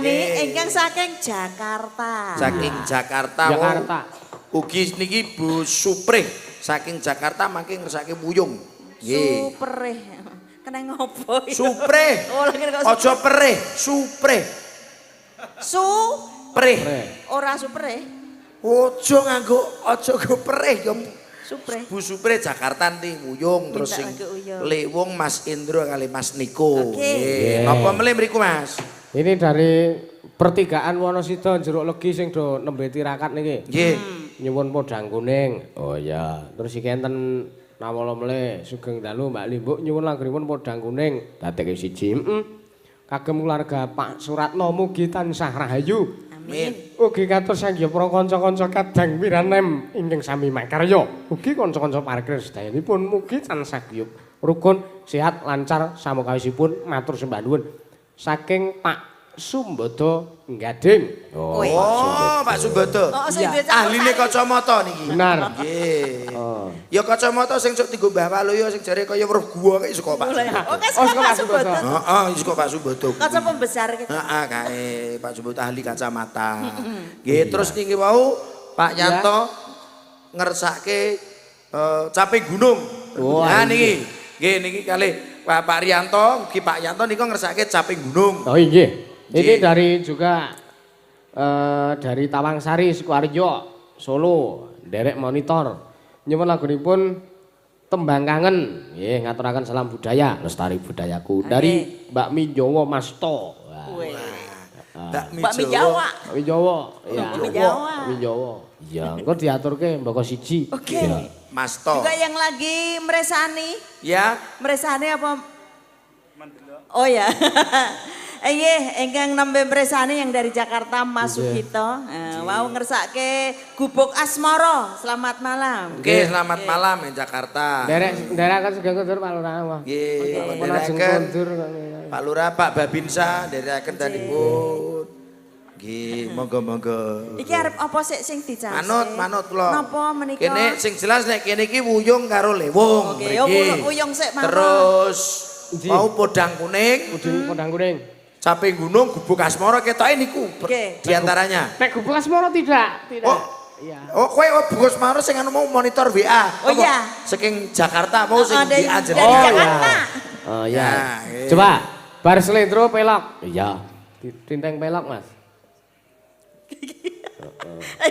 Ini ingkang saking Jakarta. Saking Jakarta. Ugi niki Bu Suprih saking Jakarta mangke ngersake wuyung. Nggih. Suprih. Kena ngopo iki? Suprih. Aja perih, Suprih. Suprih. Ora Suprih. Aja nganggo aja go perih ya. Suprih. Bu Suprih Jakarta nanti wuyung terus sing Lewung Mas Indro kali Mas Niko. Nggih. Napa mlih mriku Mas? Ini dari pertigaan Wonosito Jeruk Legi sing do nembe tirakat niki. Nggih. Nyuwun podang kuning. Oh iya. Terus iki enten nawala mleh sugeng dalu Mbak Limbuk nyuwun langgenipun podang kuning. Dadekke siji. Kagem keluarga Pak Suratno mugi tansah rahayu. Amin. Ugi kados sanggya para kanca-kanca kadang piranem ingkang sami makarya. Ugi kanca-kanca parkir sedayanipun mugi tansah guyub rukun sehat lancar samukawisipun matur sembah nuwun. Saking Pak Sumbada Gading. Oh, Pak Sumbada. Ahline kacamata niki. Benar. Nggih. Ya kacamata sing sok dienggo Mbah Waluyo sing jare kaya weruh gua kaya saka Pak. Saka Pak Sumbada. Heeh, saka Pak Sumbada. Kaca pembesar gitu. Heeh, kae Pak Sumbada ahli kacamata. Nggih, terus niki wau Pak Yanto ngersake caping gunung. Nah niki. Nggih niki kalih Pak Riyanto, ugi Pak Yanto niku ngersake caping gunung. Oh nggih. Ini dari juga dari Tawangsari Sukoharjo Solo derek monitor nyuwun lagunipun Tembang Kangen nggih ngaturaken salam budaya lestari budayaku dari Mbak Minjowo Masto. Mbak Jawa. Mbak Minjowo. Iya. Mbak Minjowo. Iya, engko diaturke mboko siji. Oke. Masto. Juga yang lagi meresani. Ya. Meresani apa? Oh ya. Ingkang nembe mresani yang dari Jakarta Mas Sugito. Mau ngersake Gubuk Asmara. Selamat malam. Oke, selamat malam yang Jakarta. Nderakan sugeng kondur Pak Lurah. Nggih, Pak Lurah, Pak Babinsa ndherekaken danipun. Nggih, monggo-monggo. Iki arep apa sik sing dicas? Manut kula. Napa menika? Kene sing jelas nek kene iki wuyung karo lewung. Oke, yo wuyung sik mawon. Terus mau podang kuning. Podang kuning. Caping gunung Gubuk Asmara ketoke niku di antaranya. Nek Gubuk Asmara tidak. Oh. Iya. Oh, kowe Gubuk Asmara sing anu mau monitor WA. Oh iya. Saking Jakarta mau sing dari WA dari Jakarta. Oh iya. Coba bar slendro pelok. Iya. Tinteng pelok, Mas.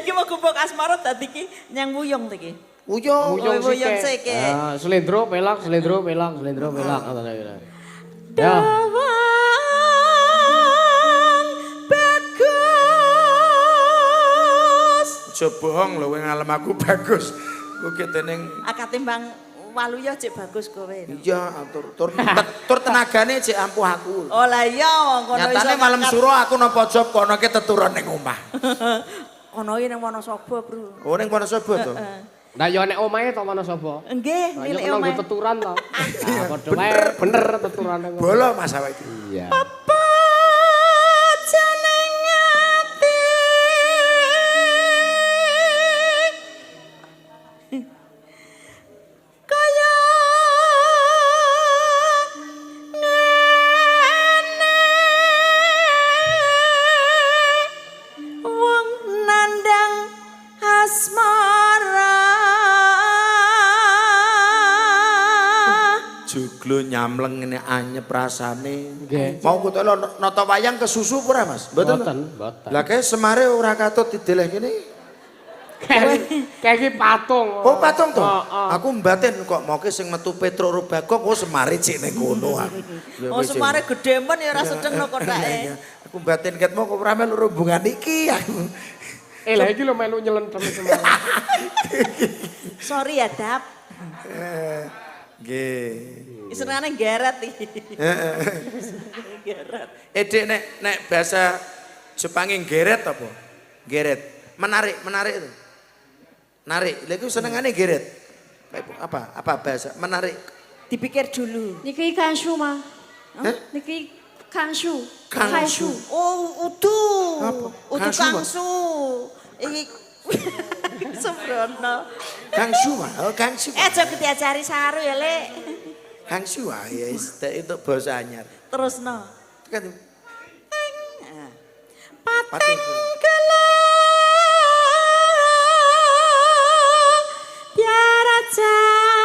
Iki mau Gubuk Asmara dadi iki nyang wuyung iki. Wuyung sik. Slendro pelok. Ya. Bohong lho ngalem aku bagus. Kuwi dening Katimbang Waluyo cek bagus kowe. Iya, tur tenagane cek ampuh aku. Oh lah iya kono iso. Nyatane malam suro aku nang pojok kono ki teturon ning omah. Kono iki ning Wonosobo, Bro. Oh ning Wonosobo to. Lah ya nek omahe to Wonosobo. Nggih, milik omahe. Nang teturan to. Ah padha wae bener teturane. Bolo Mas awake iki. Iya. Nyamleng ngene anyep rasane. Mau kutelo nata wayang kesusu ora Mas? Mboten. Lah kae semare ora katut dideleh kene. Kayak iki patung. Oh, patung to? Aku mbaten kok moke sing metu Petro Rubagong oh semare cek ning kono aku. Oh, semare gedhe men ya ora sedeng kok ndake. Aku mbaten ket mau kok ora melu rombongan iki aku. Lah iki lho melu nyelentem semare. Sorry ya, Dap. Nggih. Senengane geret iki. Geret. Dek nek bahasa Jepange geret apa? Geret. Menarik itu. Narik. Lha iku senengane geret. Apa? Apa bahasa menarik? Dipikir dulu. Niki kanshu mah. Niki kanshu. Kanshu. Oh, udu. Apa? Udu kangsu. Iki sembrono. Kangsu mah. Oh, kangsu. Aja diajari saru ya, Lek. Kangsu ya itu bahasa anyar. Terusno. Kan Pati. Tiara Cayane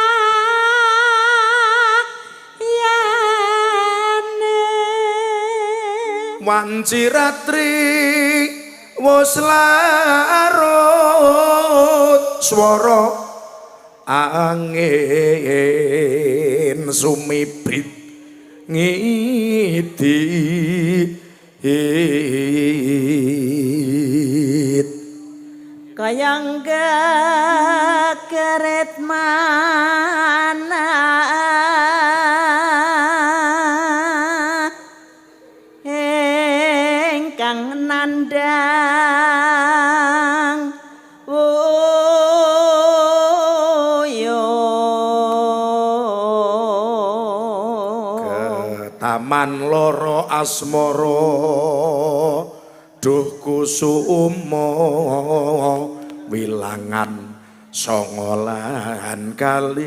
Wanci ratri wis larut swara angin sumibrit ngidit kayang gegeret mana engkang nandang taman loro asmara duh kusuma wilangan songolan kalih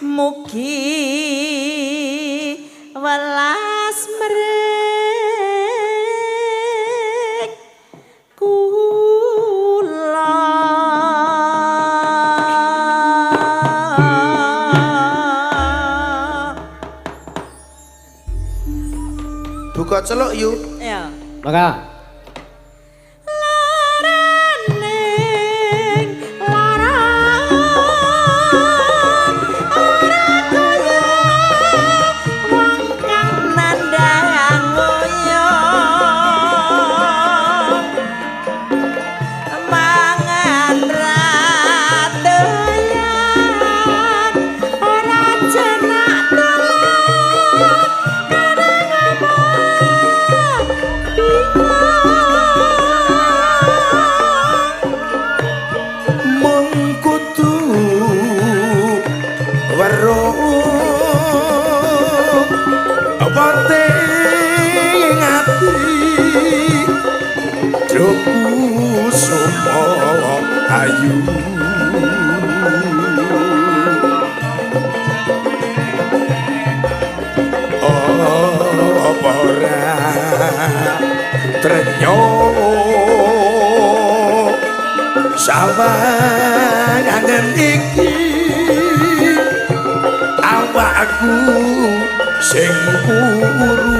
mugi welas mrek kula buka celuk yuk ya Maka ayu apa ora trenyo sawangan iki awakku sing puru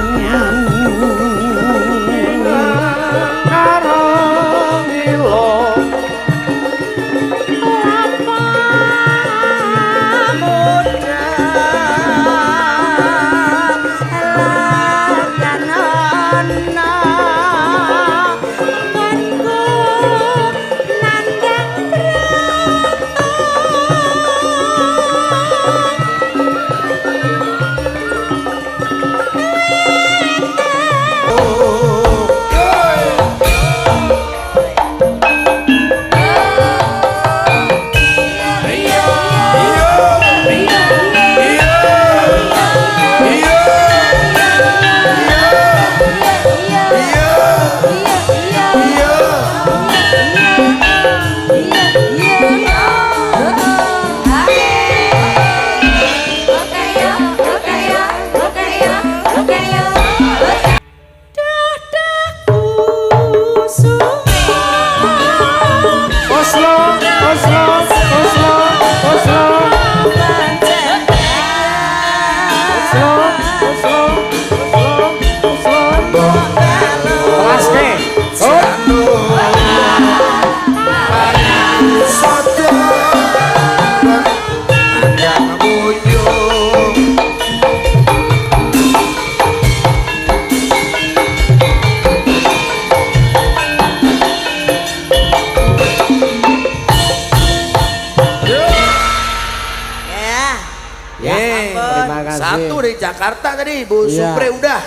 Satu dari Jakarta tadi, Bu Supre udah.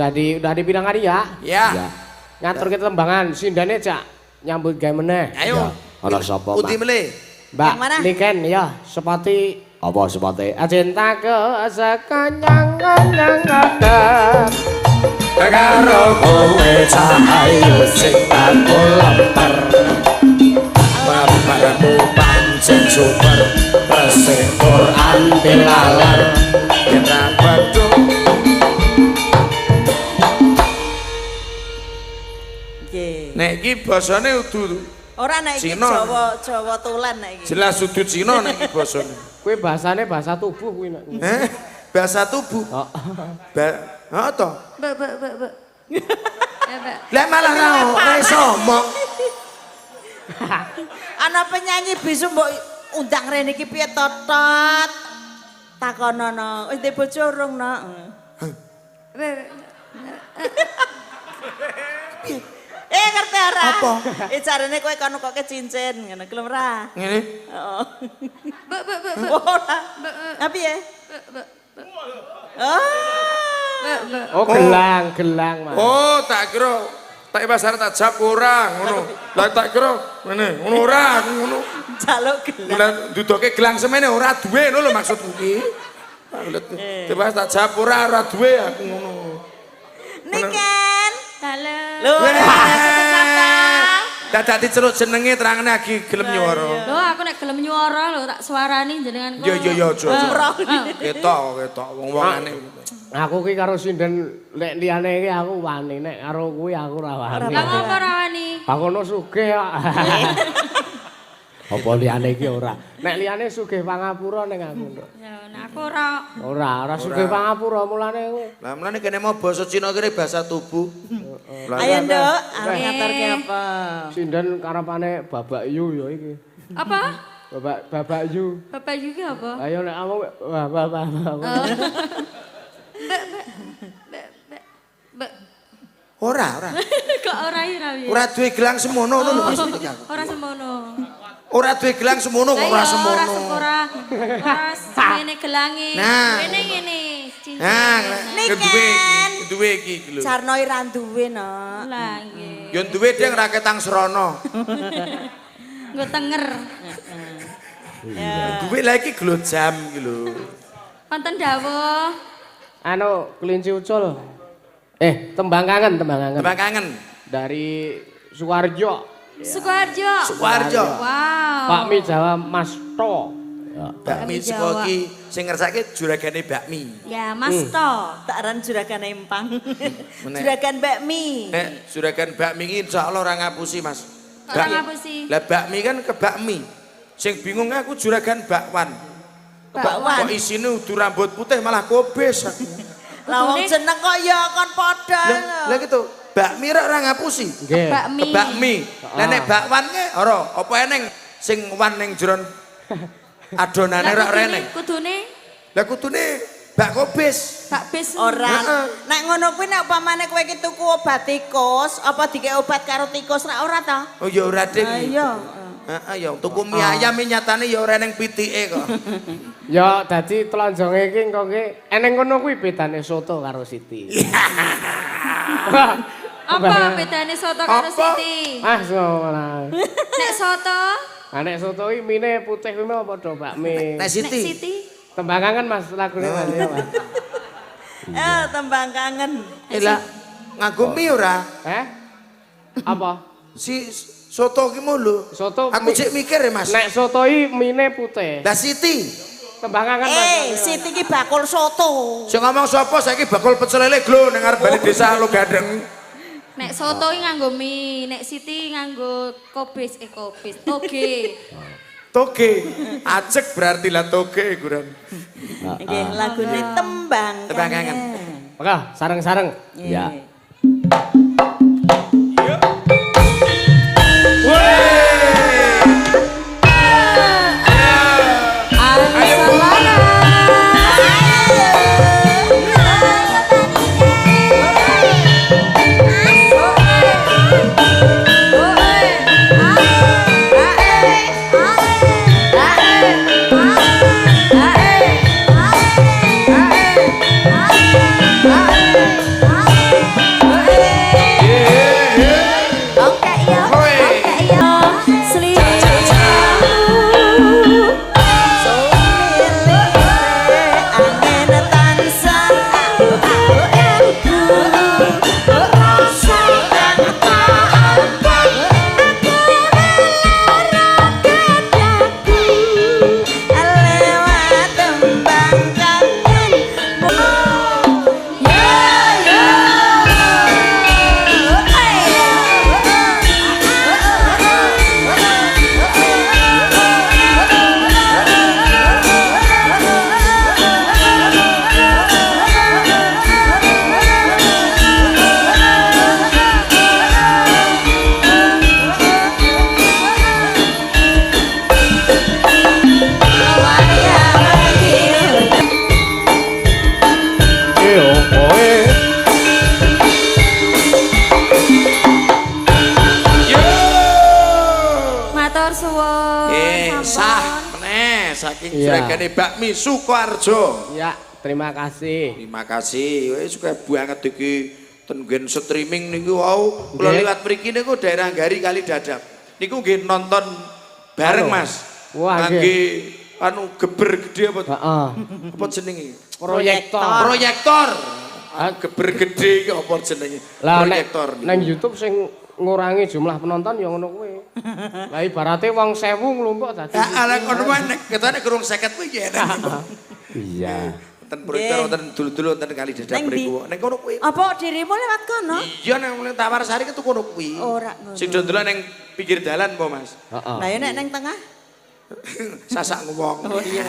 udah dipinang kali ya? Ya. Ngatur kita tembangan, sindane Cak. Nyambut gawe meneh. Ayo. Ana sapa, Putih Mbak? meleh. Mbak, Yang mana? niken ya, sepati apa sepati? Cinta ke sekanyang-kanyang ngadep. Karo kowe cahayu sing aku lemper. Babarmu pancen super, resik Quran dilaler. Kita batu iki basane udu Ora nek iki Cina. Jawa tulen nek iki. jelas udu Cina nek iki basane. Kuwi bahasane bahasa tubuh kuwi nek. Bahasa tubuh. Oh. To. Be. Lah malah ora iso omong. Ana penyanyi bisu mbok undang rene iki piye totot. Takonono, wis ndek bojo urung, Nok? Ngerti ora? Apa? Jarene kowe kono kok cincin ngono, gelem ora? Ngene. Heeh. Be. Ora. Ha piye? Oh. Oh, gelang, Mas. Oh, tak kira tak pasar tak jap ora ngono. Lah tak kira ngene, ngono ora aku ngono. Jaluk gelang. Lah dudoke gelang semene ora duwe ngono lho maksudku iki. Tiba tak jap ora duwe aku ngono. Niken. Dalam. Lho. Dadak diceluk jenenge terangane lagi gelem nyuara. Lho aku nek gelem nyuara lho tak suarani jenengan kok. Yo aja. Ketok wong-wongane. Aku ki karo sinden lek liyane iki aku wani nek karo kuwi aku ora wani. Lah ngopo ora wani? Bangono sugih kok. Apa liyane iki ora? Nek liyane sugih pangapura ning aku, Nduk. Ya nek aku ora. Ora sugih pangapura mulane kowe. Lah mulane kene mau basa Cina kene bahasa tubuh. Ayo, Nduk, arep ngaturke apa? Sinden karepane Babak Yu ya iki. Apa? Babak Yu. Bapak juga apa? Ayo nek kamu Babak. Be. Ora. Kok ora ya piye? Ora duwe gelang semono ngono lho maksudku aku. Ora semono. Ora duwe gelang semono kok ora semono. Ora ngene gelange. Nah. Ngene. Nah, duwe iki lho. Sarno ora duwe, Nok. Lah nggih. Yo duwe ding ra ketang serono. Nggo tenger. Duwe lah iki glojam iki lho. Wonten dawuh. Anu kelinci ucul. Tembang kangen. Tembang kangen. Dari Suwarjo. Sukoharjo. Wow. Bakmi Jawa Mas To. Bakmi saka iki sing ngersake juragane bakmi. Ya, Mas To. Tak aran juragan empang. Juragan bakmi. Nek juragan bakmi iki insyaallah ora ngapusi, Mas. Ora ngapusi. Lah bakmi kan ke bakmi. Sing bingung aku juragan bakwan. Bakwan. Kok isine udu rambut putih malah kobes aku. Lah wong jeneng kok ya kon padha. Lah gitu. Bakmi ora ngapusi. Nggih. Bakmi. Bakmi. Lah nek bakwan ke ora apa eneng sing wan ning jeron adonane ora eneng. Kudune Lah kudune bak kobes. bakbis. Ora. Nek ngono kuwi nek upamane kowe iki tuku obat tikus, apa dikek obat karo tikus ora ta? Oh ya ora ding. Iya. Heeh ya tuku mie ayam nyatane ya ora eneng pitike kok. Ya dadi telonjonge iki engko ki eneng ngono kuwi bedane soto karo Siti. Apa bedane soto karo Apa? Siti? Ngono. Nek soto, Nek soto iki mine putih kuwi mau padha bakmi. Nek nek Siti. Siti. Tembang kangen Mas lagune Mas ya, Mas. Tembang kangen. Lah nganggo mie ora? Apa? Si soto ki mau lho. Soto Aku cek mikir ya, Mas. Nek soto iki mine putih. Lah Siti. Tembang kangen Mas. Siti iki bakul soto. Sing ngomong sapa saiki bakul pecel lele glo ning arep bali desa Lu Gadeng. Nek soto iki nganggo mie, nek Siti nganggo kobis, toge. Toge. Ajek berarti lah toge kurang. Nggih, lagune tembang Tembang kangen. Maka sareng-sareng. Ya. Ae. saking Iya. jregane bakmi Sukoharjo. Ya, terima kasih. Terima kasih. Wis suka banget iki ten nggen streaming niku wau. Kula Nggih. liwat mriki niku daerah Gari Kali Dadap. Niku nggih nonton bareng Halo. Mas. Wah, Ngangge anu geber gede apa? Heeh. Apa jenenge? Proyektor. Proyektor. Geber gede iki apa jenenge? Lah Proyektor. nang YouTube sing ngurangi jumlah penonton ya ngono kuwi. Lah ibarate wong 1000 nglumpuk dadi. Ala kono wae nek ketane kurung 50 kuwi ya. Iya. Wonten proyektor wonten dulu-dulu wonten Kali Dadap Neng ndi? mriku. Ning kono kuwi. Apa dirimu lewat kono? Iya nang Tawar Sari ketu kono kuwi. Ora ngono. Sing do ndelok ning pinggir dalan po Mas. Heeh. Lah ya nek neng tengah. Sasak ngomong. Oh iya.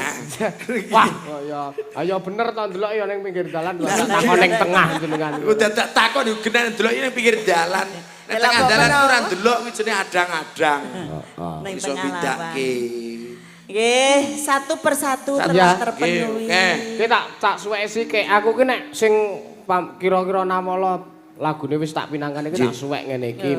Wah, ya ayo bener to ndelok ya ning pinggir dalan lho takon ning tengah jenengan. Udah tak takon yo genen ndelok ning pinggir dalan. Nek Lah, tengah apa dalan bener? ora ndelok kuwi jenenge adang-adang. Neng Iso tengah lawan. bidake. Nggih, satu persatu Satu. telah Ya, terpenuhi. oke. Ki tak suwek sik aku ki nek sing kira-kira namala lagune wis tak pinangkan iki tak suwek ngene iki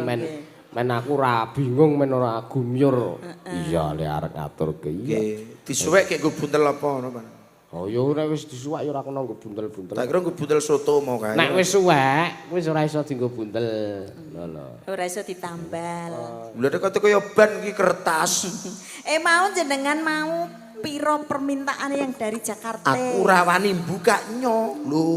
men aku ora bingung men ora gumyur. Iya le arek ngaturke iya. Nggih, disuwek kek nggo buntel apa ngono, Pak. Oh ya nek wis disuwek ya ora kena nggo buntel-buntel. Tak kira nggo buntel soto mau kae. Nek wis suwek wis ora iso dienggo buntel. Lho. Ora iso ditambal. Lha nek kaya ban iki kertas. Mau jenengan mau piro permintaan yang dari Jakarta? Aku ora wani mbukanya. Lho.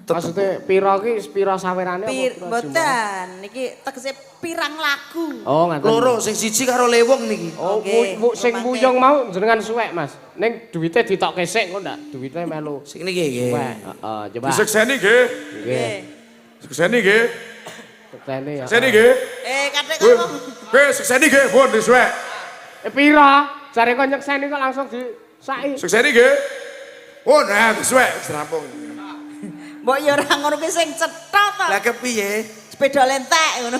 Maksudnya pira ki pira sawerane apa? pira jumlahe? Boten, niki tegese pirang lagu. Oh, ngaten. Loro sing siji karo leweng niki. Oh, Oke, sing mangke. muyung mau jenengan suwek, Mas. Ning duwite ditokke sik kok ndak? Duwite melu. Sing niki nggih. Suwek. Heeh, coba. Disekseni nggih. Nggih. Sekseni nggih. Sekseni ya. Sekseni nggih. Kadek Kowe ngomong. kowe sekseni nggih, pun disuwek. Pira? Jare kok nyekseni kok langsung di saki. Sekseni nggih. Oh, nah disuwek serampung. Mbok ya ora ngono ki sing cetha to. Lah kepiye? Sepeda lentek ngono.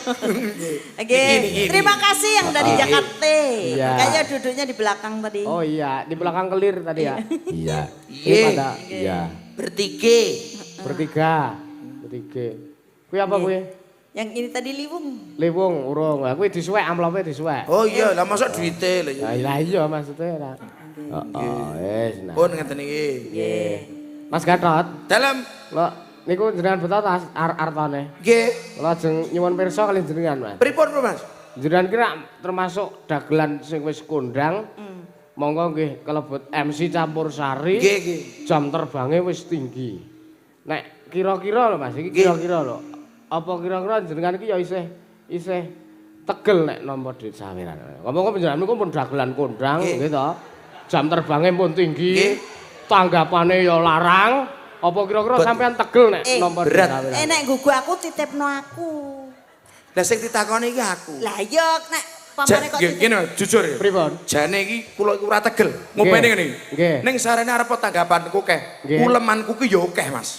Nggih. Niki. Terima kasih yang dari Jakarta. Iya. Kayaknya duduknya di belakang tadi. Oh iya, di belakang kelir tadi ya. Iya. Iya. Pada iya. Bertiga. Bertiga. Kuwi apa kuwi? Yang ini tadi liwung. Liwung urung. Lah kuwi disuwek amplope disuwek. Oh iya, lah masa duite lho ya. Lah iya maksudnya ora. Heeh, wis nah. Pun ngeten iki. Nggih. Mas Gatot, Dalam lho niku jenengan beto ta artane. nggih. Kula ajeng nyuwun pirsa kali jenengan, Mas. Pripun, Mas? Jenengan kira termasuk dagelan sing wis kondang. Monggo nggih kelebet MC campur sari. Nggih, nggih. Jam terbangnya wis tinggi. Nek kira-kira lho Mas, iki kira-kira lho. Apa kira-kira jenengan iki ya isih tegel nek nampa dhuwit saweran. Ngomong panjenengan niku pun dagelan kondang nggih to. Jam terbangnya pun tinggi. Nggih. Tanggapane ya larang. Apa kira-kira sampean tegel nek nampa dhuwit berat. saweran? Nek gugu aku titipno aku. Lah sing ditakoni iki aku. Lah iya nek pamane kok Nggih, ngene jujur ya. Pripun? Jane iki kula iki ora tegel. Ngopeni ngene iki. Nggih. Ning sarene arep tanggapanku keh. Nggih. Ulemanku ki ya akeh, Mas.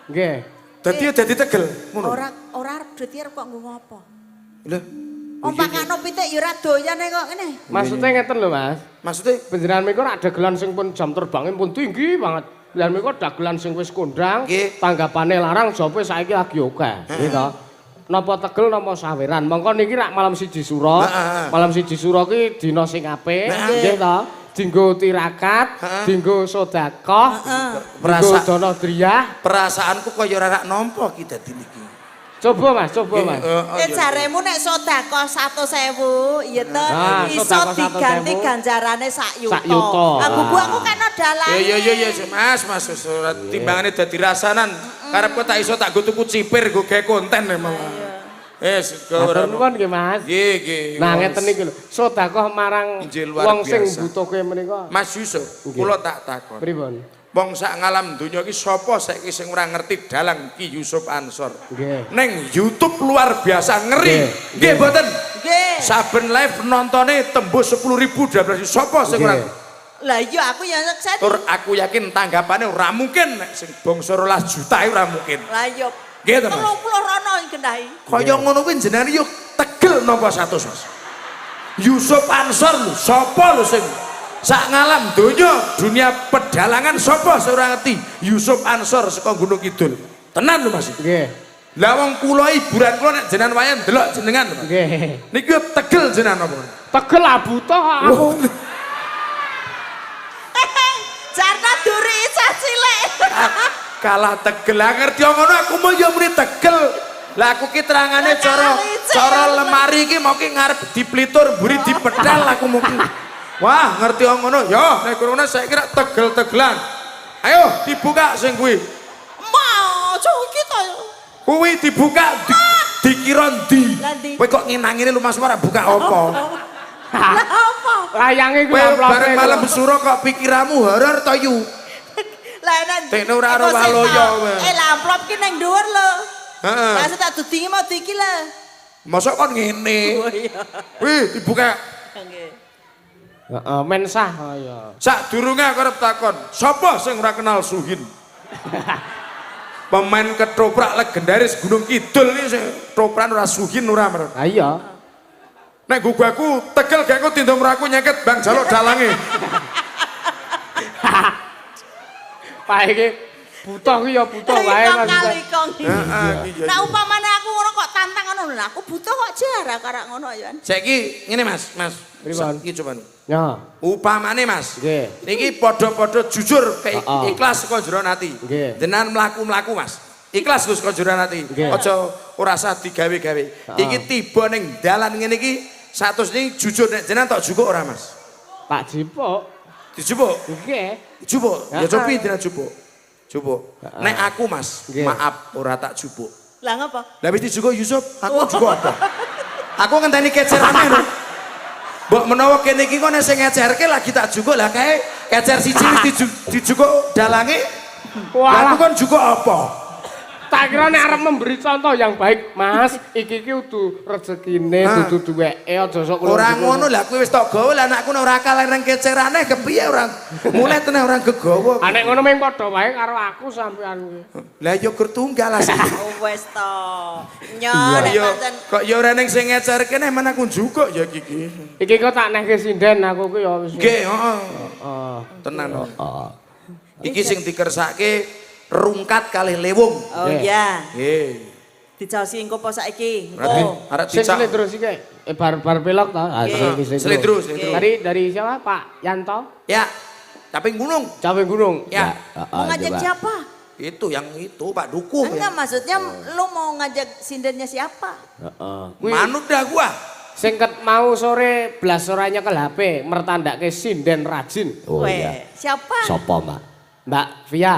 Nggih. Dadi ya dadi tegel ngono. ora arep dadi arep kok nggo apa. Lho, Ompakano pitik ya ora doyane kok ngene. Maksudnya ngeten lho Mas. maksudnya Panjenengan menika rak dagelan sing pun jam terbangnya pun tinggi banget. Lan menika dagelan sing wis kondang, Nggih. tanggapane larang jope saiki lagi akeh. Nggih to. Napa tegel napa saweran. Mongko niki rak malam 1 Suro. Malam 1 Suro ki dina sing apik, nggih to. Dinggo tirakat, dinggo sedekah, dinggo dana driyah. perasaanku kaya ora nampa ki dadi niki. Coba Mas, coba Mas. Jaremu nek sedekah 100.000, iya to, Nah, iso sedekah 100.000. diganti ganjarane sak yuta. Sak yuta. Lah buku aku kan dalan. Ya Mas, timbangane dadi rasanan. Karepku tak iso tak go tuku cipir go gawe konten memang. Matur nuwun nggih Mas. Nggih. Nah ngeten iki lho, sedekah marang Injil luar wong sing biasa. butuhke menika. Mas Yusuf, kula tak takon. Pripun? Wong sak ngalam donya iki sapa saiki sing ora ngerti dalang Ki Yusuf Ansor. Nggih. Neng YouTube luar biasa ngeri. Nggih. Nggih mboten? Nggih. Saben live nontone tembus 10.000 12.000 sapa sing ora. Nggih. Lah iya aku ya nyekseni. Tur aku yakin tanggapane ora mungkin nek sing bangsa 12 juta ora mungkin. Lah iya. Nggih to, Mas? 30 rono gendahi. Kaya ngono kuwi jenengan yo tegel napa 100, Mas. Yusuf Ansor lho, sapa lho sing sak ngalam donya dunia pedalangan sapa sing ora ngerti Yusuf Ansor saka Gunung Kidul. Tenan lho Mas. Nggih. Lah wong kula hiburan kula nek jenengan wayan delok jenengan. Mas. Nggih. Niki yo tegel jenengan apa? Tegel abuta aku. kalah Tegel. Lah ngerti ngono aku mau ya muni Tegel. Lah aku ki terangane cara lemari iki mau ki ngarep diplitur mburi dipethel aku mungkin. Wah, ngerti ngono. Ya, nek kurune saya kira Tegel-tegelan. Ayo dibuka sing kuwi. Mau iki to. Kuwi dibuka dikira ndi? Lah ndi? Kowe kok nginang-ngene lu Mas ora buka apa? Lah apa? Layange kuwi Kowe amplope. bareng malam suro kok pikiranmu horor to yu? Lah enak. Tekne ora ora waloyo. Lah amplop ki nang dhuwur lho. Heeh. Lah tak dudingi mau iki lho. Mosok kon ngene. Wih, dibuka. Nggih. Heeh, mensah kaya. Sadurunge aku arep takon, sapa sing ora kenal Suhin? Pemain ketoprak legendaris Gunung Kidul iki sing topran ora Suhin ora mer. Ha iya. Nek gugaku Tegel gak aku tindom meraku nyeket Bang Jaluk dalange. Pak iki butuh ki ya butuh wae Mas. Heeh, iya. Nah umpamane aku ngono kok tantang ngono lho. Aku butuh kok jarak karek ngono ya. Saiki ngene Mas. Pripun? Iki coba. Ya. Upamane Mas. Nggih. Niki padha-padha jujur kayak Heeh. ikhlas saka jero ati. Nggih. Jenengan mlaku-mlaku Mas. Ikhlas Gus saka jero ati. Nggih. Aja ora usah digawe-gawe. Iki tiba ning dalan ngene iki satus ini jujur nek jenengan tok jupuk ora Mas? Pak Jipuk. Dijupuk. Nggih. Jupuk. Ya Heeh. cobi jenengan jupuk. Jupuk. Heeh. Nek aku Mas, Nggih. maaf ora tak jupuk. Lah ngapa? Lah wis dijupuk Yusuf, aku jupuk apa? Aku ngenteni kecerane lho. Mbok menawa kene iki kok nek sing ngecerke lagi tak jukuk lah kae kecer siji wis dijukuk dalange. Lah aku kon jukuk apa? Tak kira nek arep memberi contoh yang baik, Mas. Iki ki kudu rezekine, dudu duweke aja sok kula. Ora ngono lah kuwi wis tok gawe lah anakku nek ora kalah nang kecerane kepiye ora mulai tenan ora gegawa. Ah nek ngono meng padha wae karo aku sampean kuwi. Lah yo gur tunggal asli. Oh wis to. Nyo nek Yo pancen kok yo ora ning sing ngecerke nek men aku jukuk ya iki. Iki kok tak nehke sinden aku ku ya wis. Nggih, heeh. Heeh. Tenan. Iki sing dikersake rungkat kalih lewung. Oh iya. Nggih. Dicaosi engko apa saiki? Berarti Engko. arep Sing dicak. terus iki bar pelok ta? Ah, Nggih. Selidru. Dari siapa? Pak Yanto? Ya. Caping gunung. Caping Gunung. Ya. Mau ngajak siapa? Itu yang itu Pak Dukuh. Enggak maksudnya lu mau ngajak sindennya siapa? Heeh. Manut dah gua. Sing ket mau sore blas ora nyekel HP, mertandake sinden rajin. Weh, siapa? Sopo, Mbak? Mbak Via.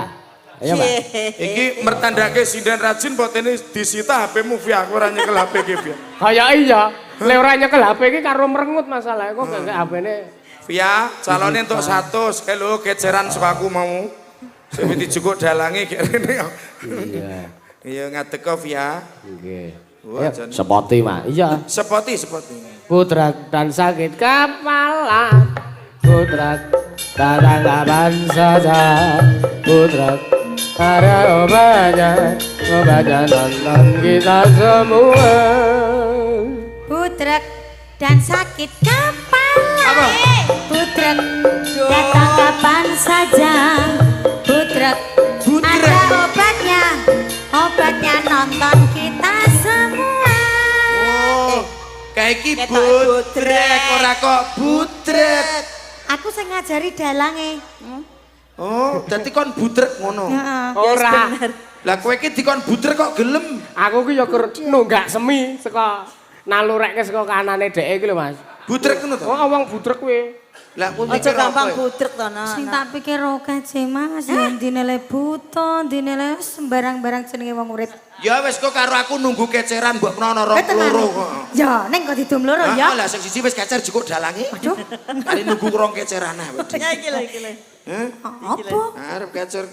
Ayo, Mbak. Iki mertandake sinden rajin potene disita HP-mu via aku ora nyekel HP ki via. Kayak iya. Lek ora nyekel HP iki karo merengut masalahe kok gak HP-ne. Via calone entuk 100 kae lho keceran saka aku mau. Sing dijukuk dalange kene. Iya. Iya ngadeg kok via. Nggih. Wah, jan- Sepoti, Mak. Iya. Sepoti. Putra dan sakit kepala. Putra kadang-kadang saja. Putra ada obatnya nonton kita semua. Butrek dan sakit kepala. Apa? Butrek datang kapan saja. Butrek ada obatnya nonton kita semua. Oh, kayak iki ketok butrek ora kok butrek. Aku sing ngajari dalange. Oh, dadi kon butrek ngono. Heeh. Ora. Lah kowe iki dikon butrek kok gelem. Aku ki ya gur nunggak semi saka nalurekke saka kanane dhek iki lho, Mas. Butrek ngono to. Oh, wong budrek kuwi. Lah aku Aja mikir gampang apa ya? budrek to, Nak. Sing tak pikir oke aja Mas, yang dinilai buta, dinilai sembarang-barang jenenge wong urip. Ya wis kok karo aku nunggu keceran mbok menawa rong Tenan. loro kok. Ya, ning kok didum loro ya. Lah sing siji wis kecer jukuk dalange. Aduh. Kali nunggu rong keceran ah. Ya iki lho. Heh? Apa? Arep kecer.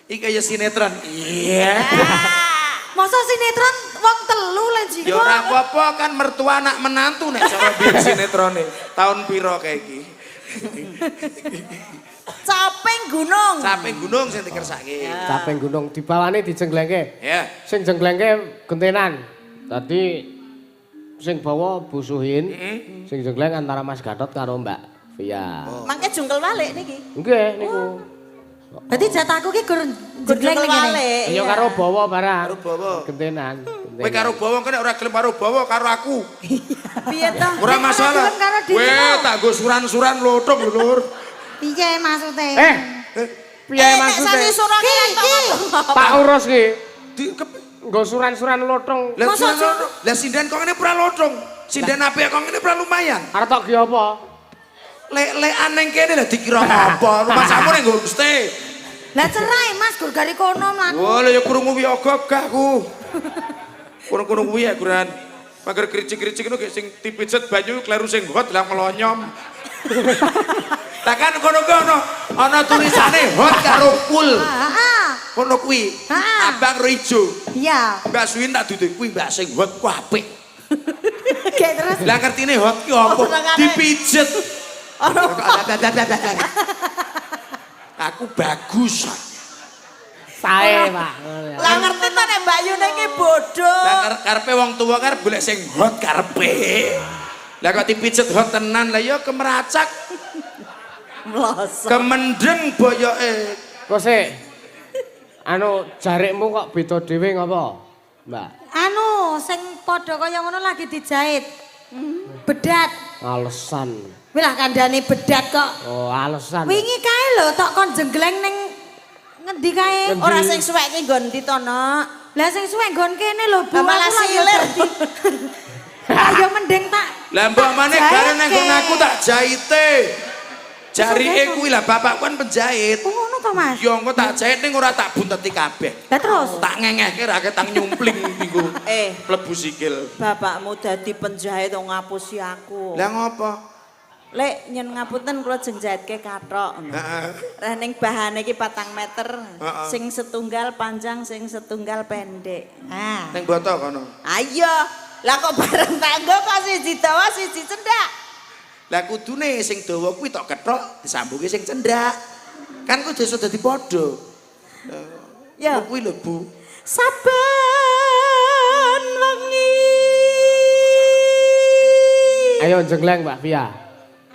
Iki kaya sinetron. Iya. Masa sinetron wong telu lan jiko. Ya ora apa-apa kan mertua anak menantu nek cara biyen sinetrone. Tahun piro kayak iki? Caping gunung. Caping gunung sing dikersake. Caping gunung dibawane dijenglengke. Ya. Sing jenglengke gentenan. Tadi sing bawa Bu Suhin, sing jengleng antara Mas Gatot karo Mbak Via. Mangke jungkel balik niki. Nggih niku. Berarti jatahku ki gur jegleng Jungkel ning ngene. balik. Ya karo bawa barang. Karo bawa. Gentenan. Kowe karo bawa kene ora gelem karo bawa karo aku. Piye to? Ora masalah. gelem karo dirimu. Kowe tak nggo suran-suran lothong lho, Lur. Piye maksude? Piye nek maksudnya? sasi surang Tak urus ki. Di Nggo suran-suran lothong. Lah lah sinden kok ngene pura lotong. Sinden apik kok ngene pura lumayan. Arep tok ki apa? Lek-lekan ning kene lah dikira apa? Rumah samu ning nggo mesti. Lah cerai Mas gur gari kono mlaku. Wah, lha ya krungu wi ogah-ogahku. Kurang-kurang kuwi ya, Guran. Mager kricik-kricik ngono sing dipijet banyu kleru sing hot lah melonyom. Lah kan kono-kono ana tulisane hot karo cool. Heeh. Kono kuwi. Ah. Abang karo ijo. Iya. Mbak Suwin tak duduk kuwi mbak sing hot ku apik. Kayak terus. Lah ngertine hot ki apa? Dipijet. Aku bagus. Sae, Pak. Lah ngerti to nek Mbak Yune iki bodoh. Lah karepe wong tuwa kan golek sing hot karepe. Lah kok dipijet hot tenan lah ya kemeracak. Mlosok. Kemendeng boyoke. Kok sik. Anu jarikmu kok beda dhewe ngapa? Mbak. Anu sing padha kaya ngono lagi dijahit. Bedat. Alasan. Wilah kandhane bedat kok. Oh, alasan. Wingi kae lho tok kon jenggleng ning ngendi kae? Ngendi? Ora sing suwek ki nggon ndi to, Nok? Lah sing suwe nggon kene lho Bu. Lah malah Aku lagi silir. dadi. Ayo mending tak. Lah mbok maneh Jahit bareng nang ke. aku tak jahite. Jarike kuwi lah bapakku kan penjahit. Oh ngono to Mas? Yo engko tak jahit ning ora tak bunteti kabeh. Lah terus. Tak ngengehke ra ketang nyumpling minggu. Eh, Mlebu sikil. bapakmu dadi penjahit wong ngapusi aku. Lah ngopo? Lek nyen ngapunten kula jeng jahitke kathok ngono. Heeh. Reh ning bahane iki 4 meter. Heeh. Sing setunggal panjang, sing setunggal pendek. Ah. Ning boto kono. Ayo, lah kok bareng tangga kok siji dawa siji cendak. Lah kudune sing dawa kuwi tok kethok disambungi sing cendak. Kan kuwi desa dadi padha. Ya, Kuwi lho Bu. saben wengi. Ayo jengleng Mbak Via.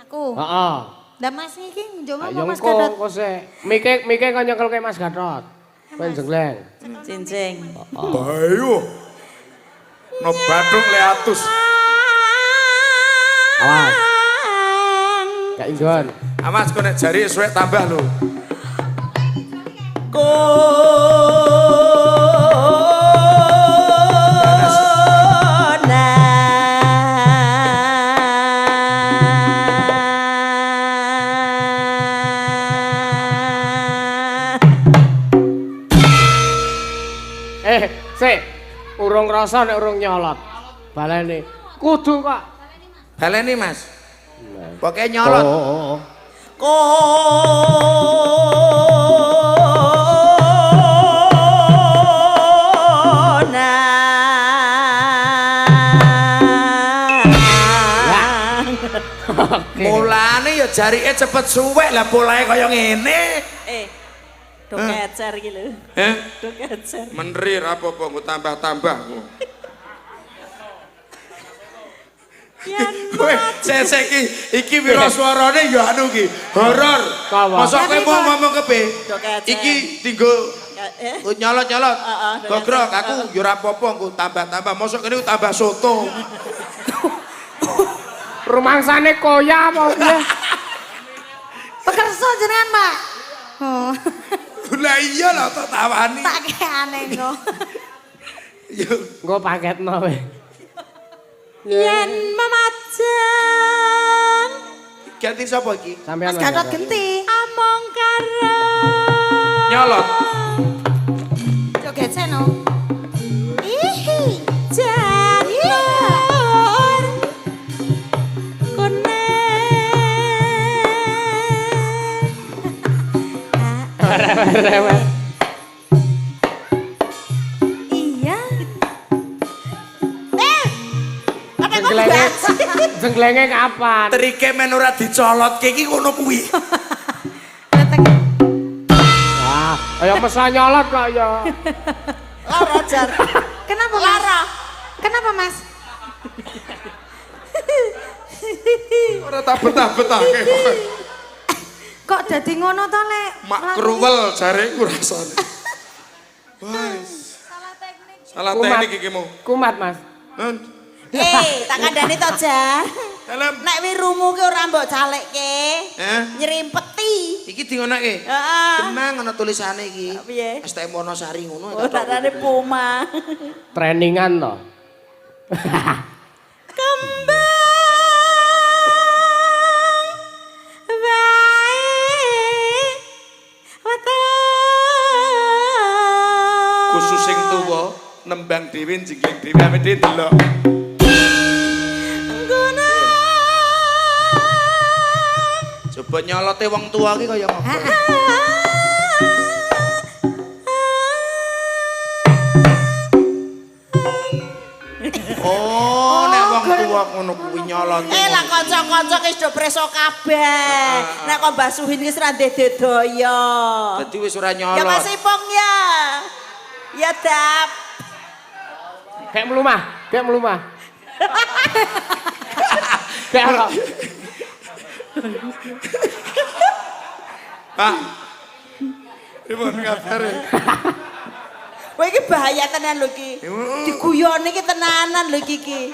Aku. Heeh. Lah Mas iki njowo Ayo Mas engko Gadot. kok sik. Mike kok nyekelke Mas Gatot. Kowe jengleng. Cincing. Bayu. No bathuk le atus. Awas. Gak inggon. Awas kok nek jari suwek tambah lho. Sik. Urung rasa nek urung nyolot. Baleni. Kudu kok. Baleni Mas. Pokoke nyolot. Oh. Mulane ya jarike cepet suwek lah polahe kaya ngene. Do kecer iki lho. Heh. Do kecer. Menri ra apa-apa nggo tambah-tambah. Yen Kowe sesek iki pira suarane ya anu ki horor. Mosok kowe mau ngomong kepe? Iki tinggo nyolot-nyolot. Gogrok aku ya ora apa-apa nggo tambah-tambah. Mosok kene tambah soto. Rumangsane koya apa piye? Pekerso jenengan, Mbak. Oh. Lah iya lah tak tawani. Tak kayak aneh kok. Yo Engko paketno we. yen memajang ganti sapa iki? Sampeyan. Mas Gatot genti. among karo Nyolot. Joget seno. Ihi. janur kone Rewel. Iya. Jenglenge kapan? Trike men ora dicolotke iki ngono kuwi. Ah, ayo mesa nyolot kok ya. lara jar Kenapa, Mas? lara Kenapa, Mas? Ora tak betah-betahke kok. Kok dadi ngono to, Lek? Mak kruwel jareku rasane. Wes. Salah teknik iki mau. Kumat, Mas. tak kandhani to jar Dalam. nek wirumu ki ora mbok calekke Eh? nyerimpeti Iki dingonake. Heeh. Demang ana tulisane iki. Piye? STM Wonosari ngono. Oh, darane Puma. Trainingan to. Kembang wae weteng. Khusus sing tuwa nembang dhewe jingling dhewe ame dhewe delok. Coba nyolote wong tua iki kaya ngopo. Oh, nek wong tua ngono kuwi nyolote. Lah kanca-kanca wis do preso kabeh. Nek kok Mbah Suhin wis ra dedaya. Dadi wis ora Ya nyolot. Mas Ipong ya. Ya Dap. Kayak melumah. Kayak apa? Pak. Pripun kabare? Wah iki bahaya tenan lho iki. Diguyoni iki tenanan lho iki.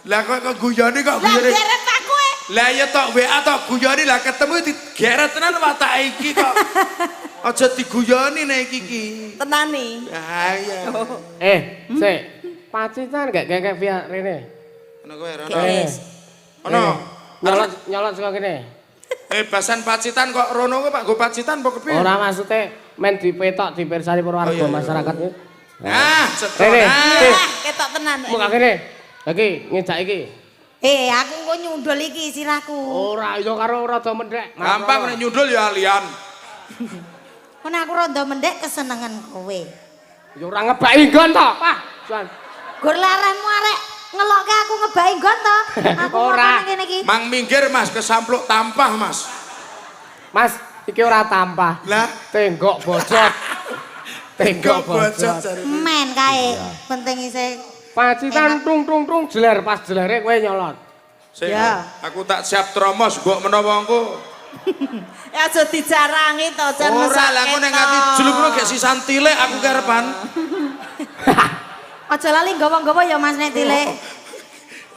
Lah kok guyone kok Lah guyone. geret tak kowe. Lah ya tok WA tok guyone lah ketemu digeret tenan watake iki kok. Aja diguyoni nek iki. Tenani. Bahaya. Sik. Pacitan gak kayak via rene. Ono kowe Rono. Guys. Ono. Nyolot saka kene. Basan Pacitan kok Rono kuwi Pak go Pacitan apa kepiye? Ora maksude men dipetok di Persari Purwarga masyarakat iki. Ah, Rene. sedona. Ketok tenan. Muka kene. Iki ngejak iki. Aku kok nyundul iki sirahku. Ora iso karo rada mendhek. Gampang nek nyundul ya alian. Kon aku rada mendek kesenengan kowe. Ya ora ngebaki nggon to, Pak. Suan. Gur laranmu arek ngelokke aku ngebaki nggon to. Aku Ora. ngomong ngene iki. Mang minggir Mas kesampluk tampah Mas. Mas, iki ora tampah. Lah, Tenggok bocot. Tenggok bocot bocot. jare. Men kae. Penting isih Pacitan tung jeler pas jelere kowe nyolot. Sing Ya. aku tak siap tromos mbok menawa engko. Ya aja dijarangi to jan Ora lah aku nek ngati juluk ngono gek sisan tilik aku karepan. aja lali nggawa-nggawa ya Mas nek tilik.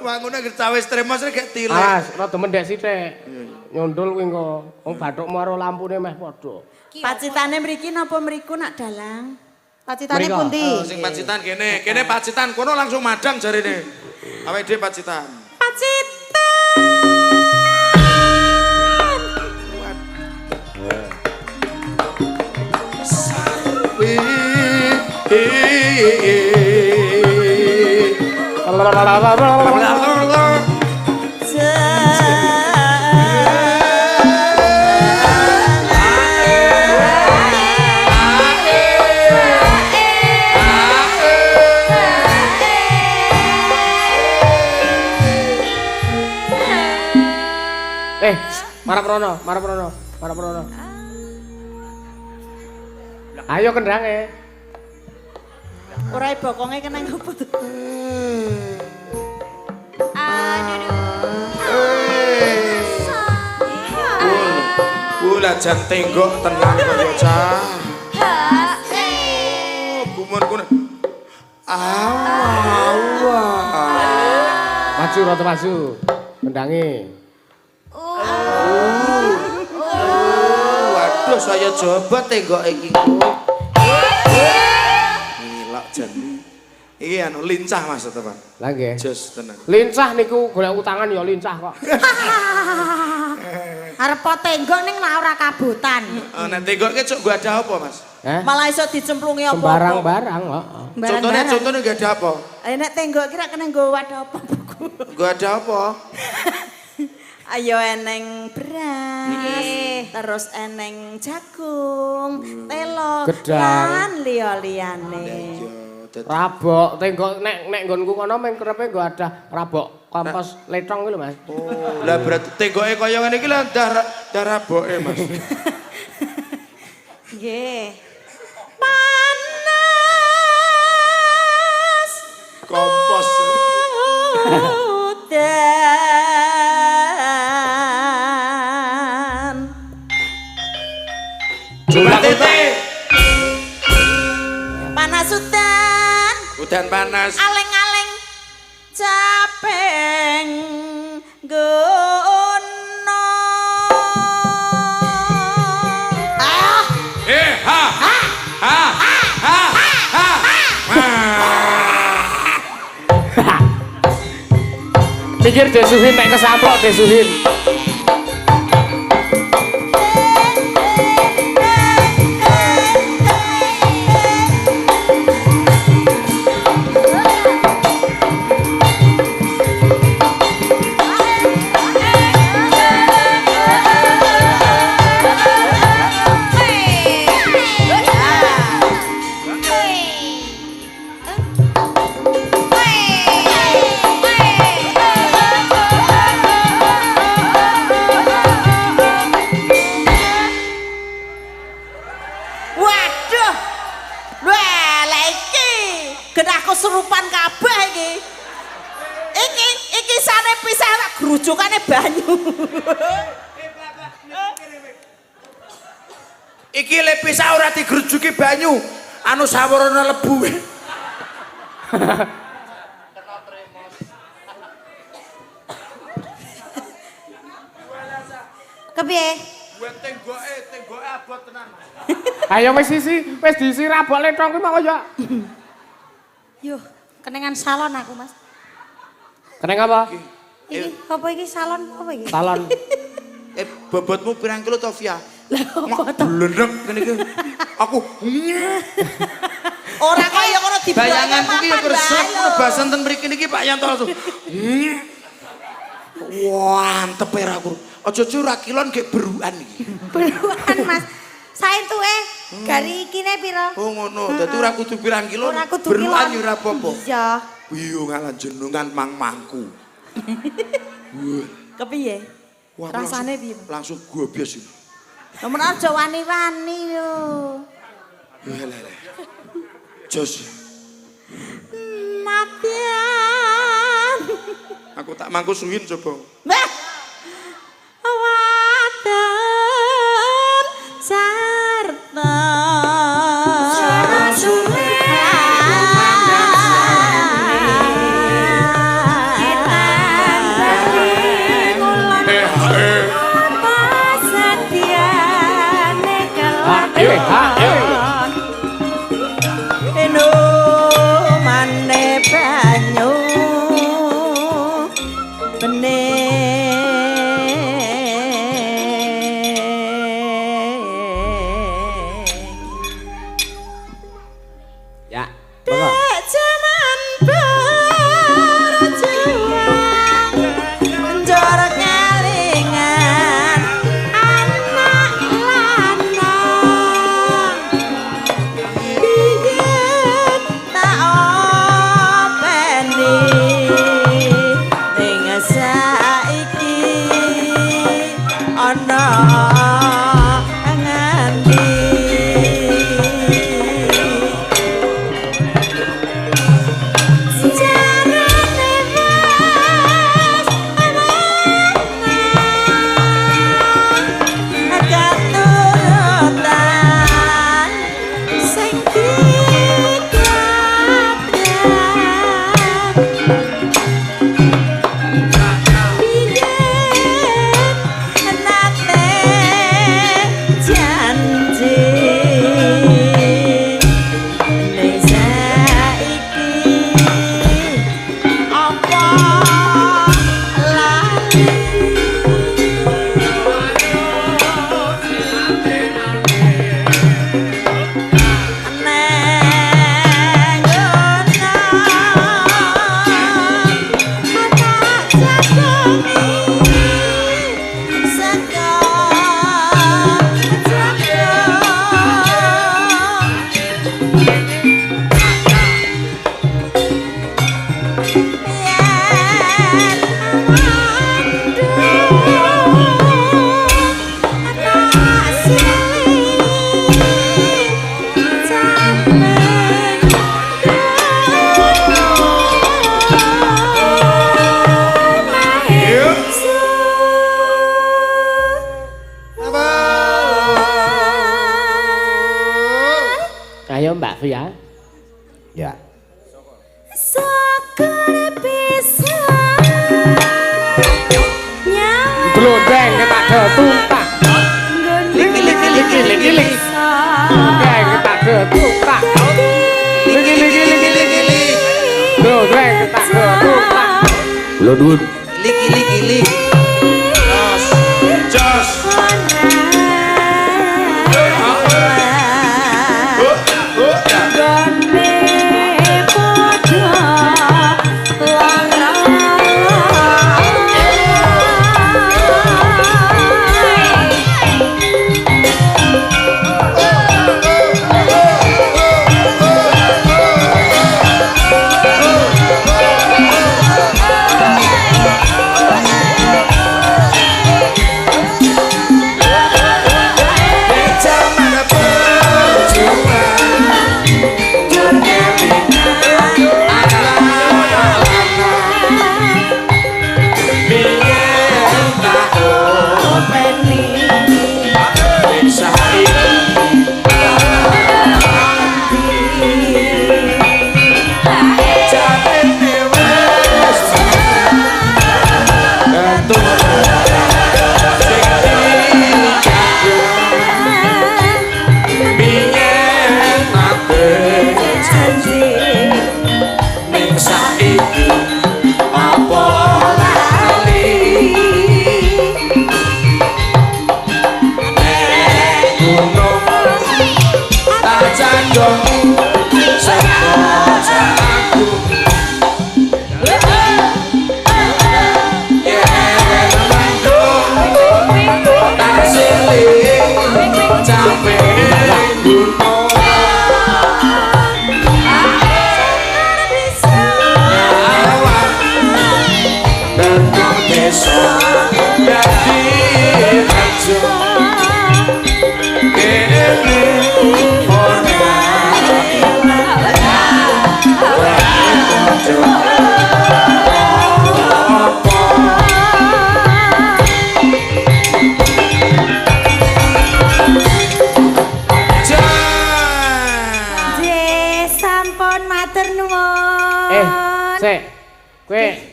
Wah ngono gek cawe tremos gek tilik. Mas, rada mendhek sithik. Nyundul kuwi engko. Wong bathukmu karo lampune meh padha. Pacitane mriki napa mriku nak dalang? Pacitane Mriko. pundi? Sing Pacitan kene, kene Pacitan kono langsung madang jarine. Awake dhewe Pacitan. Marap Rono. Ayo kendange. Ora bokonge kena ngopo to? Lah jan tenggok tenan kok ya cah. Gumun kono. Maju rada maju. Kendange. Waduh saya coba tenggok iki. Gila jan. Iki anu lincah Mas teman. Lah nggih. Jos tenan. Lincah niku golek utangan ya lincah kok. Arep tenggok ning lah ora kabutan. Nek tenggok ki cuk gua ada apa Mas? Malah iso dicemplungi apa? Sembarang barang kok. Contohnya gak ada apa? Nek tenggok kira kena nggo wadah apa buku? Gua ada apa? Ayo eneng beras, terus eneng jagung, telo, Gedang. lan liya-liyane. Rabok tenggok nek nggonku kono men kerepe nggo ada rabok kompos letong kuwi lho Mas. Lah berarti tenggoke kaya ngene iki lah darah boke Mas. Nggih. Panas. Kompos. Udan. Coba tete. Panas udan. Udan panas. Aleng-aleng capeng gono. mikir Desuhin nek kesamplok Desuhin. Waduh. Wah, lah iki genahku serupan kabeh iki. Iki sane pisah tak grujukane banyu. Iki le pisah ora digrujuki banyu, anu sawarana lebu. Kepiye? Tenggoke abot tenan. Ayo wis diisi rabok lethong kuwi mau ya. Yuh, kenengan salon aku, Mas. Keneng apa? Iki apa iki salon apa iki? Salon. Bobotmu pirang kilo Tofia? Lah Mak blendek ngene iki. Aku Ora kaya ngono dibayang. bayanganku ki yo kresek ngono basan ten mriki niki Pak Yanto langsung. Wah, antep era aku. Aja ora kilon gek beruan iki. Beruan, Mas. Saentuke gari ikine pira? Oh ngono, dadi ora kudu pirang kilo. Ora kudu beruan kilon. yo ora apa-apa. Iya. Iya ngalah jenengan mang-mangku. Kepiye? Wah, Rasane piye? Langsung gobios iki. Nomor aja wani-wani yo. Lha. Jos. Matian. Aku tak mangku suwin coba. Nah. Wadon sarta. Eno mane banyu bening. Ya, monggo. Dek jaman berjuang njor kelingan anak lanang biyen tak openi ning saiki ana ngendi. Ayo Mbak Fia. Ya. Sakare pisan. Blondeng ketak getutak. Liki. Blondeng ketak getutak. Liki. Blondeng ketak getutak. Kula nuwun. cilik. Jos.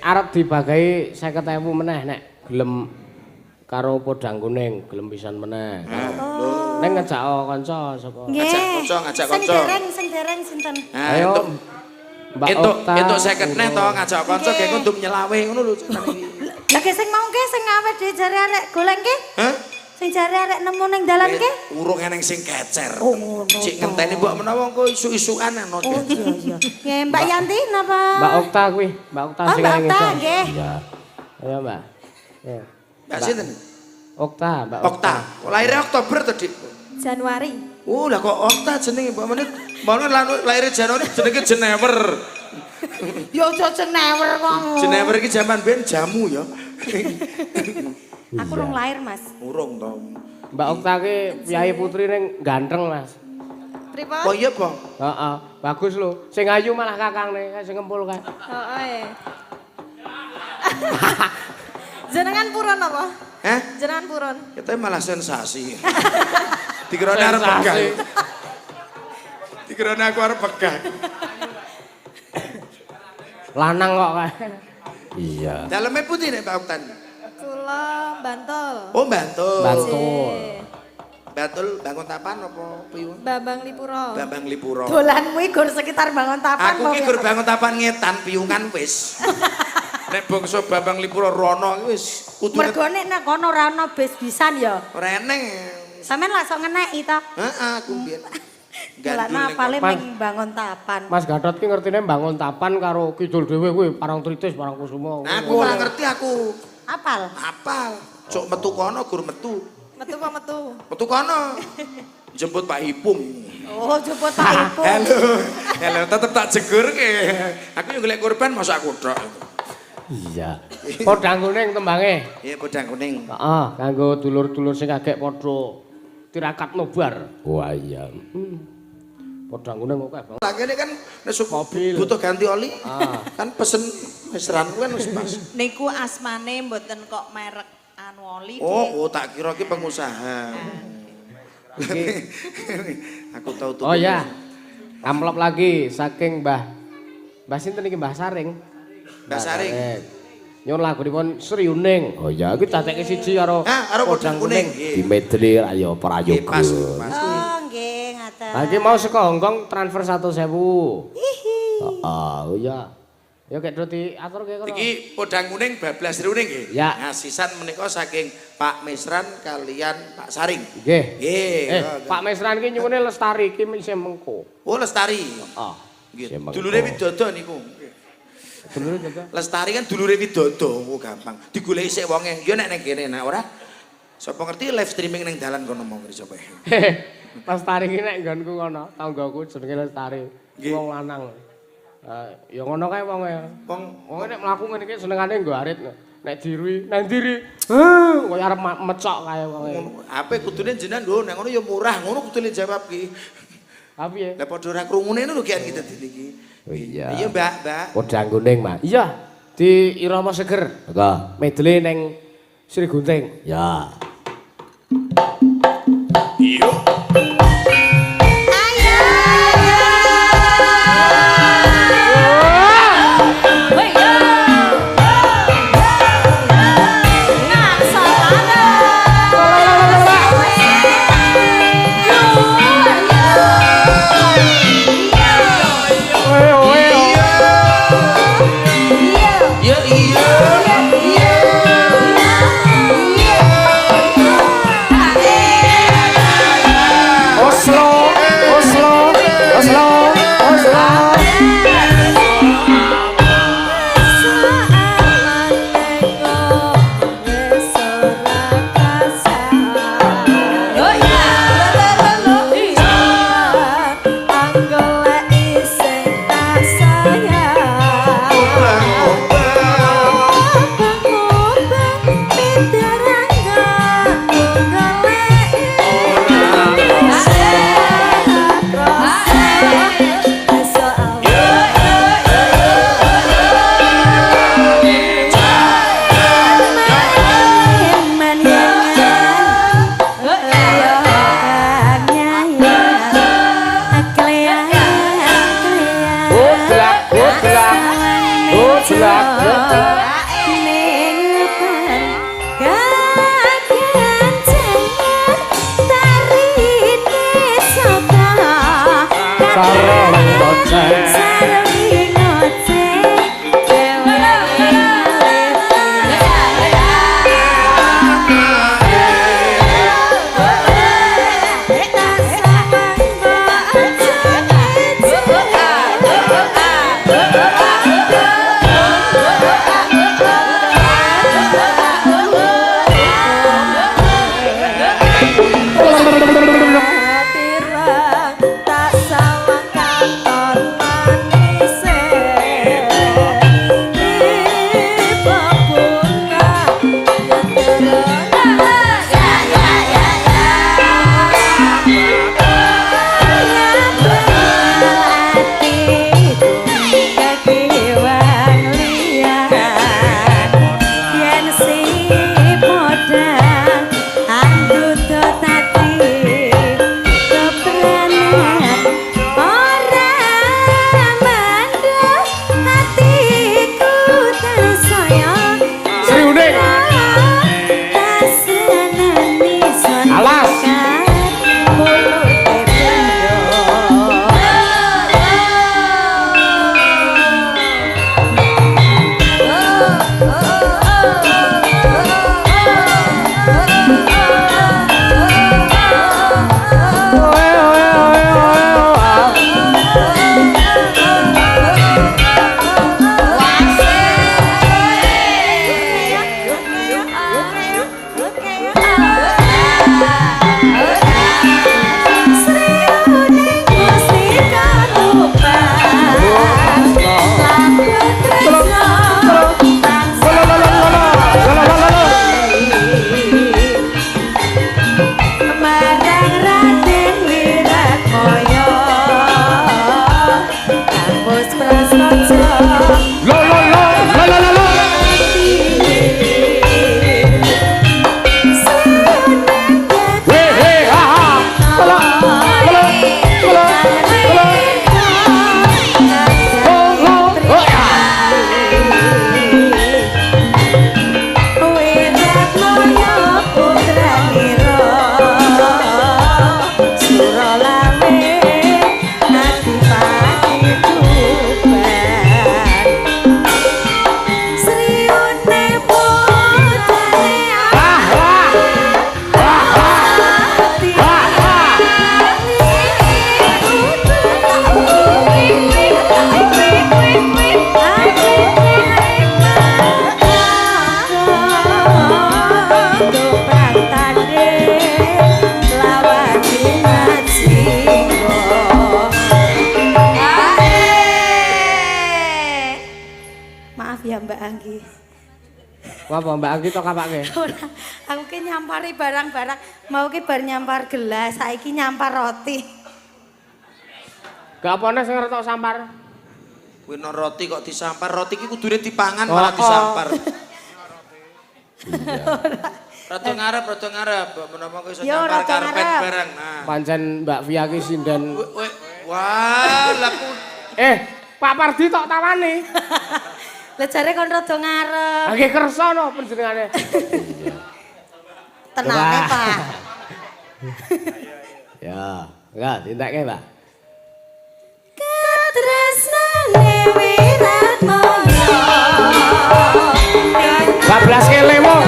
Arep dibagai 50.000 meneh nek gelem karo podang kuning gelem pisan meneh. Ning ngejak kanca saka. Ngajak kanca. Sing dereng sinten? Ayo Mbak Okta. Entuk 50 neh to ngajak kanca gek untuk nyelawe ngono lho ceritane iki. Lah sing mau ke sing awet dhewe jare arek golek ke? Hah? Sing jare arek nemu ning dalan ke? Urung eneng sing kecer. Oh ngono. Cik ngenteni mbok menawa engko isu-isukan ana. Oh iya. Ya Mbak Yanti napa? Mbak Okta kuwi, Mbak Okta sing Mbak nang Okta ngisor. nggih. Iya. Ayo Mbak. Ya. Mbak sinten? Okta, Mbak Okta. Lahirnya Oktober to, Dik? Januari. Lah kok Okta jenenge mbok menit. Mbok lahir Januari jenenge Jenewer. Yo aja jenewer kok. Jenewer iki jaman ben jamu ya. Aku urung lahir, Mas. Urung to. Mbak Okta ki piyayi putri ning ganteng, Mas. Pripun? Oh iya, Bang. Heeh, bagus lho. Sing ayu malah kakangne, sing ngempul kae. Heeh. Jenengan purun apa? Hah? Jenengan purun. Kita malah sensasi. Dikirane arep pegang. Dikirane aku arep pegang. Lanang kok kae. Iya. Daleme putih nek Pak Oktan. Kula Bantul. Oh, Bantul. Bantul. Bantul bangun tapan apa piye? Bambang Lipuro. Bambang Lipuro. Dolanmu iki gur sekitar bangun tapan. Aku ki gur bangun tapan ngetan piungan wis. Nek bangsa Bambang Lipuro rono wis kudu Mergo nek nang kono ora ana bis bisan ya. reneng. Sampeyan langsung ngeneki to. Heeh, aku mbiyen. Dolan apale ming bangun tapan. Mas Gatot ki ngertine bangun tapan karo kidul dhewe kuwi parang tritis, parang kusuma. Nah, aku ora ngerti aku. Apal? Apal. Cuk metu kono gur metu. Metu apa metu? Metu kono. Jemput Pak Ipung. Oh, jemput Pak Ipung. Halo, tetep tak jegur ke. Aku yang golek korban masa aku tok. Iya. Podang kuning tembange. Iya, podang kuning. Heeh, kanggo dulur-dulur sing agek padha tirakat nobar. Wah iya. Podang kuning kok kae. Lah kene kan nek Mobil. butuh ganti oli. Kan pesen mesran kan wis Mas. Niku asmane mboten kok merek anu oli. Oh, tak kira ki pengusaha. Aku tahu tuh. Oh ya. Amplop lagi saking Mbah sinten iki Mbah Saring. Mbah Saring. Nyuwun lagunipun Sriuning. Oh ya, iki catekke siji karo podang kuning. Dimedli ayo prayoga. Pas, Mas. Oh, nggih, ngaten. Lagi mau saka Hongkong transfer 1.000. Heeh, oh ya. Ya kek do diaturke kono. Iki podang kuning bablas runing nggih. Ya. Nah, sisan menika saking Pak Mesran kalian Pak Saring. Nggih. Nggih. Pak Mesran iki nyuwune Lestari iki isih mengko. Oh, Lestari. Heeh. Nggih. Dulure Widodo niku. Dulure Widodo. Lestari kan dulure Widodo, oh gampang. Digoleki sik wonge. Ya nek ning kene nek ora sapa ngerti live streaming ning dalan kono mau ngerti sapa. Lestari iki nek nggonku kono, tanggaku jenenge Lestari. Wong lanang. Ya ngono kae wong wong nek mlaku ngene iki senengane nggo arit. Nek dirui nang diri. Kaya arep mecok kae wong. Ape kudune jenengan lho nek ngono ya murah, ngono kudune jawab ki. Tapi ya. Lah padha ora krungune lho kian kita dene iki. Oh iya. Iya, Mbak. Podang kuning, Mas. Iya. Di Irama Seger. Maka medley ning Sri Gunting. Ya. Iya. Anggi. Apa Mbak Anggi tok kapake? Ora, aku ki nyampari barang-barang, mau ki bar nyampar gelas, saiki nyampar roti. Gak apa-apa sing ngertok sampar. Kuwi no roti kok disampar, roti ki kudune dipangan malah disampar. Rada ngarep, menapa kowe iso Ya, nyampar rada karpet ngarep. barang. Nah. Pancen Mbak Via ki sinden. Wah, laku Pak Pardi tok tawani. Lah jare kon rada ngarep. Lagi kersa no panjenengane. Tenane, Pak. Ya, enggak dintekke, Mbak. Katresnane wiratmana. Bablas kele mong.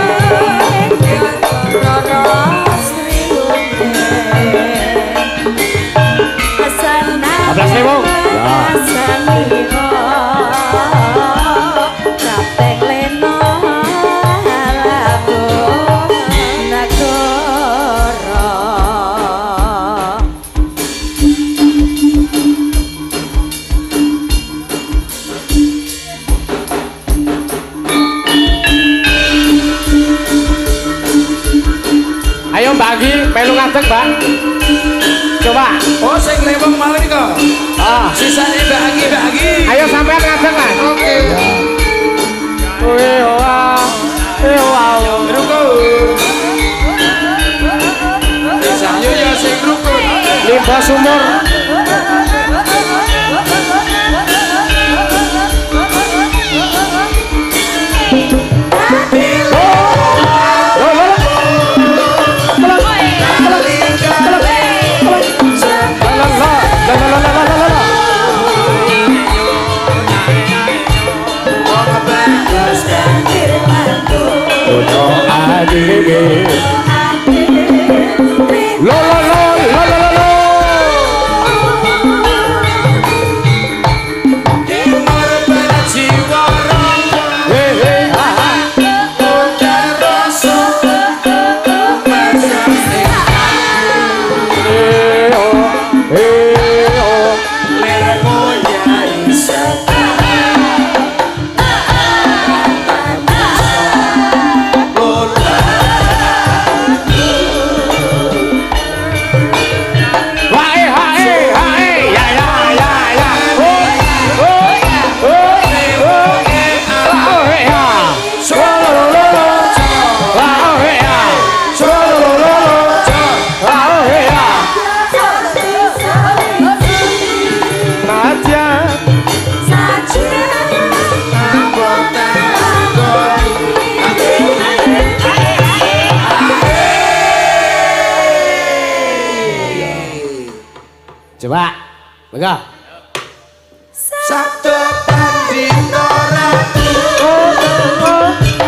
Bablas kele mong. Ayo Mbak Agi, melu ngadeg Mbak. Coba. Oh, sing leweng malah iki kok. Ah, Sisane Mbak Agi. ayo sampean ngadeg Mas. Oke. Wah. Wow. Rukun. Sayo ya sing rukun. Limba sumur. Coba. Mega. Sabdo pandino ratu.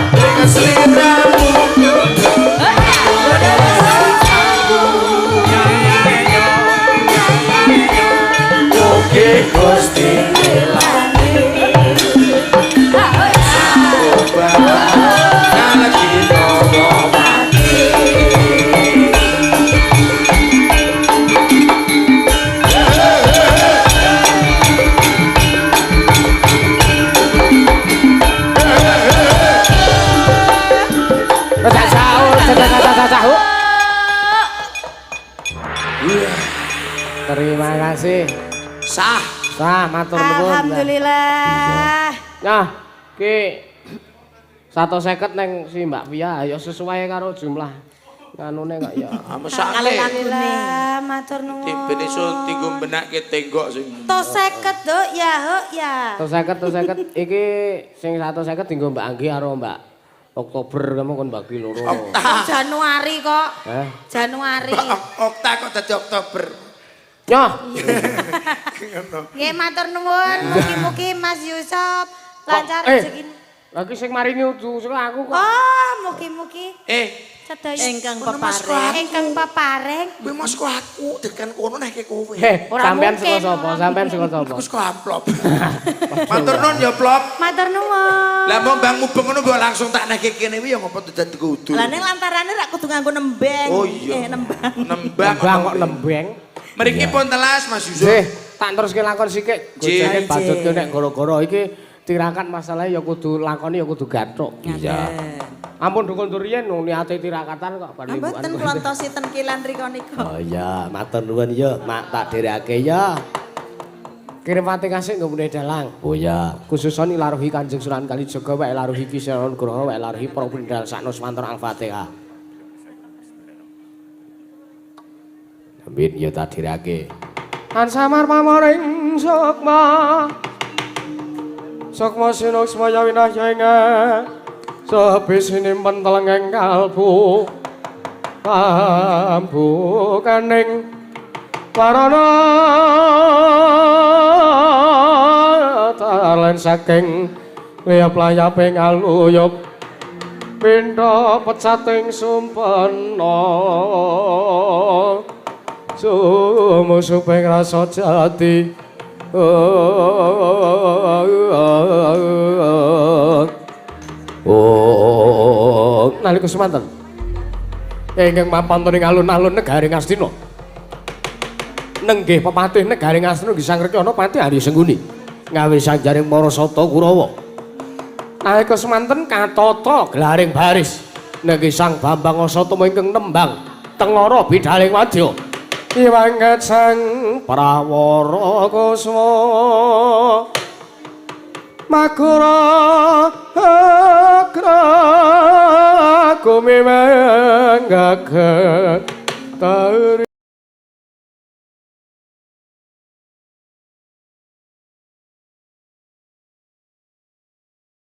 Dengan seliramu. Oke Gusti Terima kasih. Sah. Sah, matur nuwun. Alhamdulillah. Nah, ki 150 neng si Mbak Via ya sesuai karo jumlah nganune kok ya. Mesake. Alhamdulillah, matur nuwun. Ben iso tinggo benake tenggok sing. Tos 50, Duk, ya, Huk, ya. 150 iki sing 150 dienggo Mbak Anggi karo Mbak Oktober kamu kon bagi loro. Januari kok. Heh. Januari. Okta kok dadi Oktober. Nyoh. Nggih matur nuwun, mugi-mugi Mas Yusuf lancar Kok, rezekine. Lagi sing mari nyudu sing aku kok. Oh, mugi-mugi sedaya Ingkang Kono Mas pepareng. Kok. ingkang pepareng. Kuwi mas kok aku tekan kono nek kowe. Ora Sampean mungkin, saka sapa? ora Sampean saka sapa? Aku saka amplop. Matur nuwun ya, Plop. Matur nuwun. Lah mau Bang Mubeng ngono mbok langsung tak neke kene kuwi ya ngopo dadi kudu. Lah ning lantarane rak kudu nganggo nembeng. Oh iya. Nembang. Nembang Kok lembeng. Mriki pun telas Mas Yusuf. Nggih, tak teruske lakon sithik. Jih. Gojeke bajutke nek gara-gara iki tirakat masalah ya kudu lakoni ya kudu gathuk. Iya. Ampun dukun durian nung niate tirakatan kok bar limbukan. Mboten klontosi ten kilan rika nika. Oh iya, matur nuwun ya, mak tak dherekake ya. Kirim pati kasih nggone dalang. Oh ya, khususon ilaruhi Kanjeng Sunan Kalijaga wae ilaruhi Ki Siraon Graha wae ilaruhi para pindhal sakno semanten Al-Fatihah. Amin ya tak dherekake. An samar pamoring sukma. Sukma sinuk semaya winahya inga. Sabisine pentelengeng kalbu. Pambukaning warana talen saking layap-layaping aluyup pindha pecating sumpena sumusuping rasa jati nalika semanten ingkang mapan ing alun-alun negari Ngastina nenggih pepatih negari Ngastina nggih Sang Rekyana pati Ari Sengguni ngawi sanjaring para sata Kurawa nalika semanten katata gelaring baris nenggih Sang Bambang Asatama ingkang nembang tengara bidhaling wadya iwanget Sang Prawara Kusuma Makura agra kumimenggaget tari